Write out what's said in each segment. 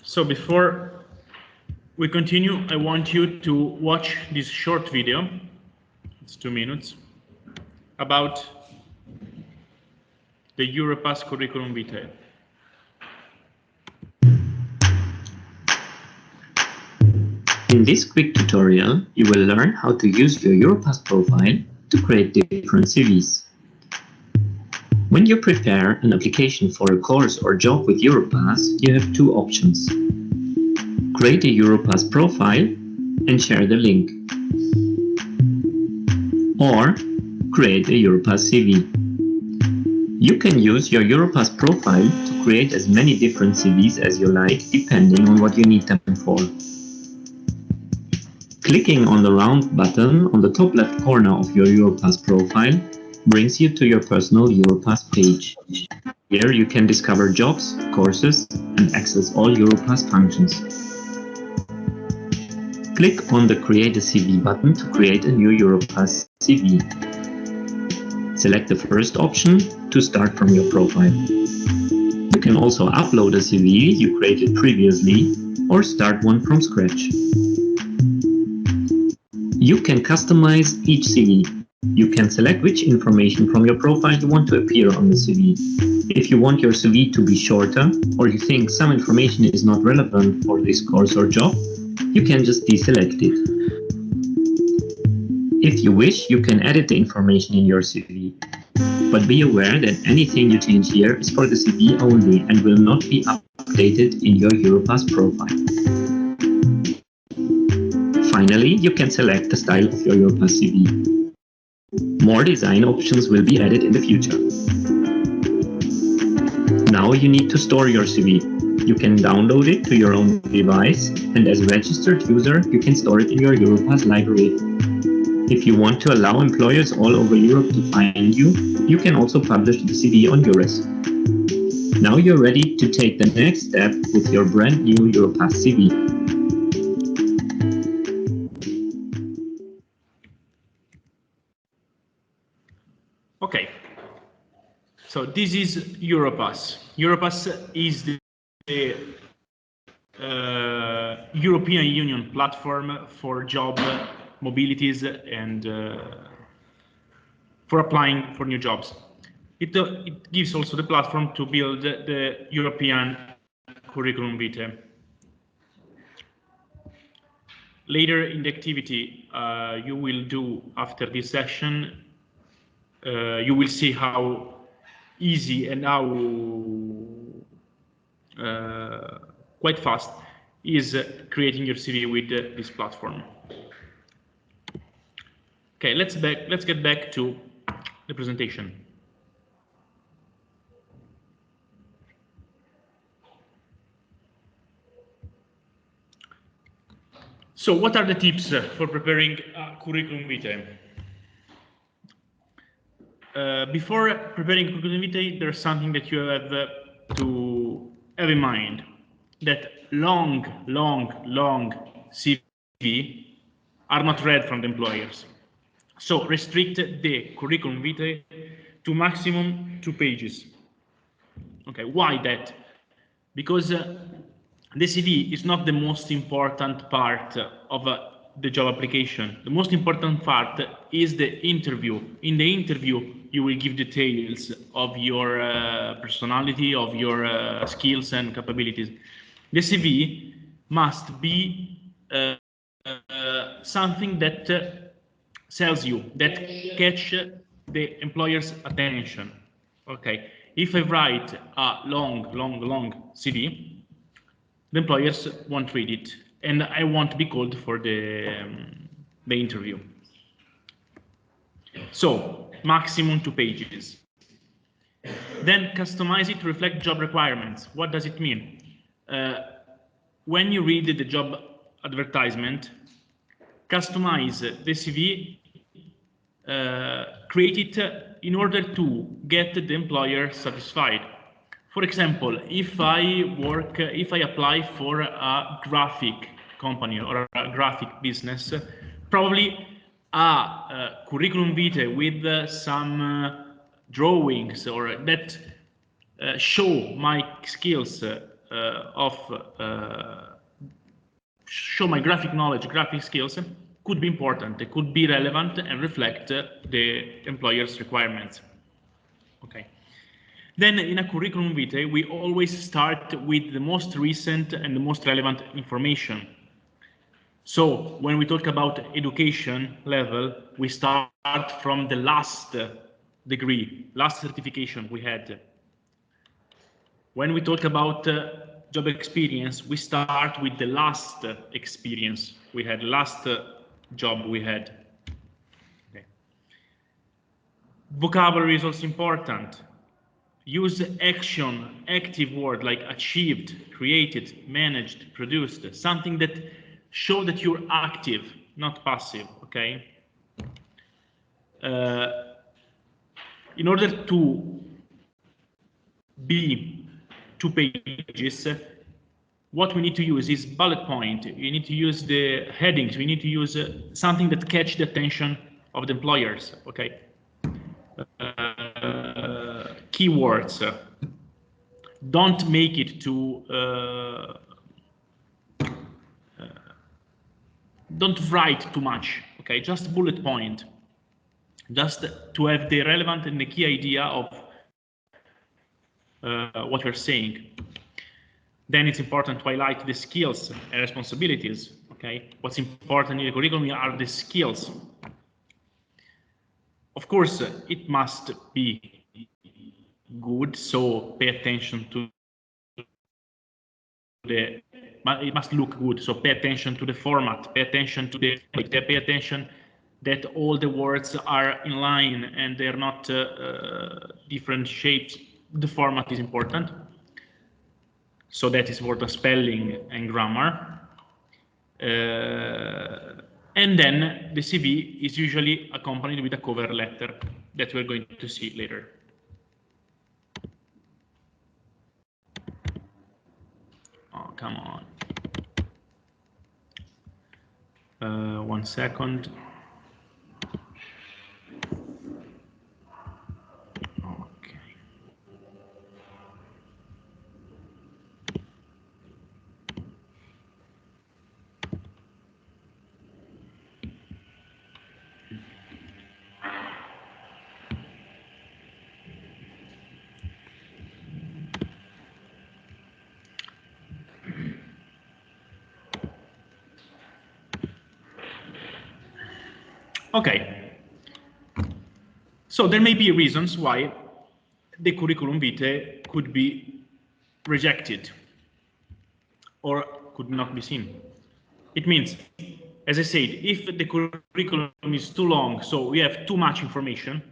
So before we continue, I want you to watch this short video, it's 2 minutes, about the Europass curriculum vitae. In this quick tutorial, you will learn how to use your Europass profile to create different CVs. When you prepare an application for a course or job with Europass, you have two options. Create a Europass profile and share the link. Or create a Europass CV. You can use your Europass profile to create as many different CVs as you like, depending on what you need them for. Clicking on the round button on the top left corner of your Europass profile brings you to your personal Europass page. Here you can discover jobs, courses, and access all Europass functions. Click on the Create a CV button to create a new Europass CV. Select the first option to start from your profile. You can also upload a CV you created previously or start one from scratch. You can customize each CV. You can select which information from your profile you want to appear on the CV. If you want your CV to be shorter, or you think some information is not relevant for this course or job, you can just deselect it. If you wish, you can edit the information in your CV. But be aware that anything you change here is for the CV only and will not be updated in your Europass profile. Finally, you can select the style of your Europass CV. More design options will be added in the future. Now you need to store your CV. You can download it to your own device, and as a registered user, you can store it in your Europass library. If you want to allow employers all over Europe to find you, you can also publish the CV on Euros. Now you're ready to take the next step with your brand new Europass CV. Okay, so this is Europass. Europass is the European Union platform for job mobilities and for applying for new jobs. It gives also the platform to build the European curriculum vitae. Later in the activity you will do after this session, you will see how easy and how quite fast is creating your CV with this platform. Okay, let's get back to the presentation. So what are the tips for preparing a curriculum vitae? Before preparing curriculum vitae, there's something that you have to have in mind, that long CV are not read from the employers. So restrict the curriculum vitae to maximum 2 pages. Okay, why that? Because the CV is not the most important part of the job application. The most important part is the interview. In the interview, you will give details of your personality, of your skills and capabilities. The CV must be something that sells you, that catch the employer's attention. Okay, if I write a long CV, the employers won't read it, and I won't be called for the interview. So maximum 2 pages. Then customize it to reflect job requirements. What does it mean? When you read the job advertisement, customize the CV, create it in order to get the employer satisfied. For example, if I apply for a graphic company or a graphic business, probably a curriculum vitae with some drawings or that show my skills show my graphic knowledge, graphic skills could be important. They could be relevant and reflect the employer's requirements. Okay. Then in a curriculum vitae, we always start with the most recent and the most relevant information. So when we talk about education level, we start from the last degree, last certification we had. When we talk about job experience, we start with the last experience we had, last job we had. Okay. Vocabulary is also important. Use action, active word like achieved, created, managed, produced, something that show that you're active, not passive, okay? In order to be 2 pages, what we need to use is bullet point. You need to use the headings. We need to use something that catch the attention of the employers, okay? Keywords. Don't make it too don't write too much, okay? Just bullet point, just to have the relevant and the key idea of what we're saying. Then it's important to highlight the skills and responsibilities, okay? What's important in the curriculum are the skills. Of course, it must be good, so pay attention to it must look good, so pay attention to the format, pay attention to pay attention that all the words are in line and they're not different shapes. The format is important, so that is for the spelling and grammar. And then the CV is usually accompanied with a cover letter that we're going to see later. Oh, come on. 1 second. Okay. Okay, so there may be reasons why the curriculum vitae could be rejected or could not be seen. It means, as I said, if the curriculum is too long, so we have too much information,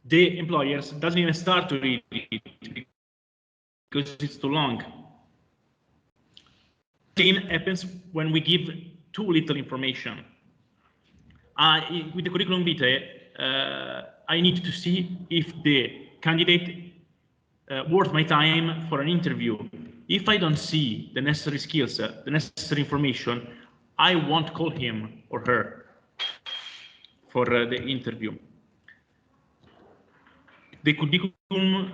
the employers doesn't even start to read it because it's too long. Same happens when we give too little information. With the curriculum vitae, I need to see if the candidate worth my time for an interview. If I don't see the necessary skills, the necessary information, I won't call him or her for the interview. The curriculum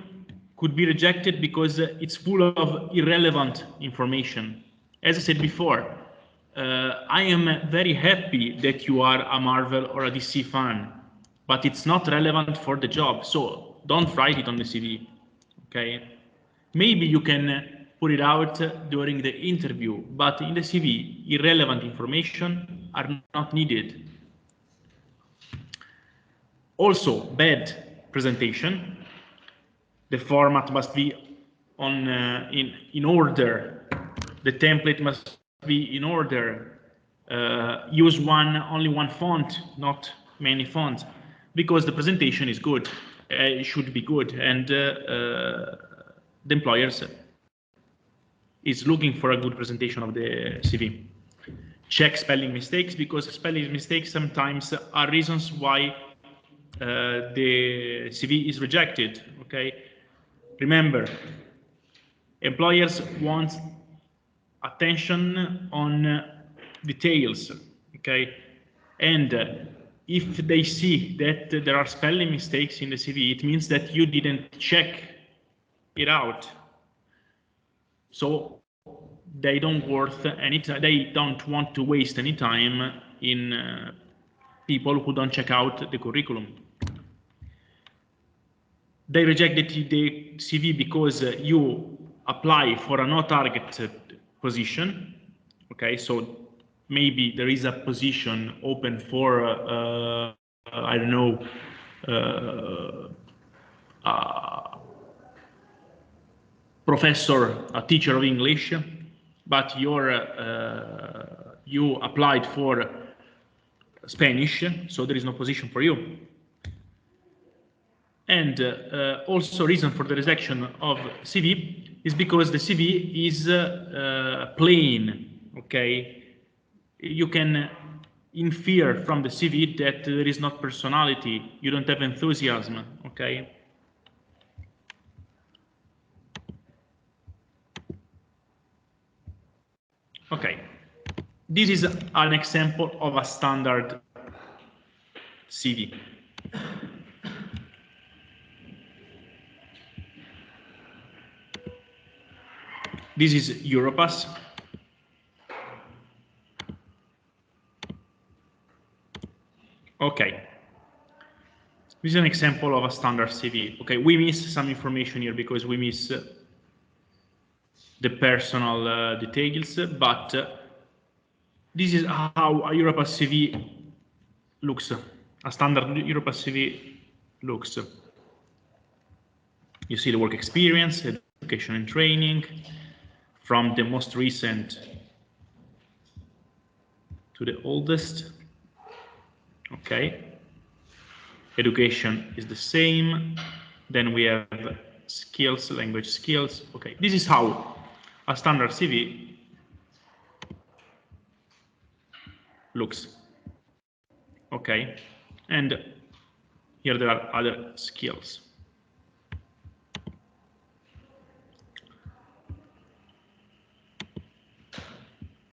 could be rejected because it's full of irrelevant information. As I said before, I am very happy that you are a Marvel or a DC fan, but it's not relevant for the job, so don't write it on the CV, okay? Maybe you can put it out during the interview, but in the CV, irrelevant information are not needed. Also, bad presentation. The format must be on in order. The template must be in order. Use only one font, not many fonts, because the presentation is good. It should be good, and the employers is looking for a good presentation of the CV. Check spelling mistakes, because spelling mistakes sometimes are reasons why the CV is rejected. Okay, remember, employers want attention on details. Okay, and if they see that there are spelling mistakes in the CV, it means that you didn't check it out. So they don't worth any time. They don't want to waste any time in people who don't check out the curriculum. They reject the CV because you apply for a no-target position. Okay, so maybe there is a position open for I don't know, professor, a teacher of English, but you applied for Spanish, so there is no position for you. And also reason for the rejection of CV is because the CV is plain, okay? You can infer from the CV that there is not personality, you don't have enthusiasm, okay? Okay, this is an example of a standard CV. This is Europass. Okay. This is an example of a standard CV. Okay, we miss some information here because we miss the personal details, but this is how a Europass CV looks. A standard Europass CV looks. You see the work experience, education and training, from the most recent to the oldest. Okay. Education is the same. Then we have skills, language skills. Okay, this is how a standard CV looks. Okay, and here there are other skills.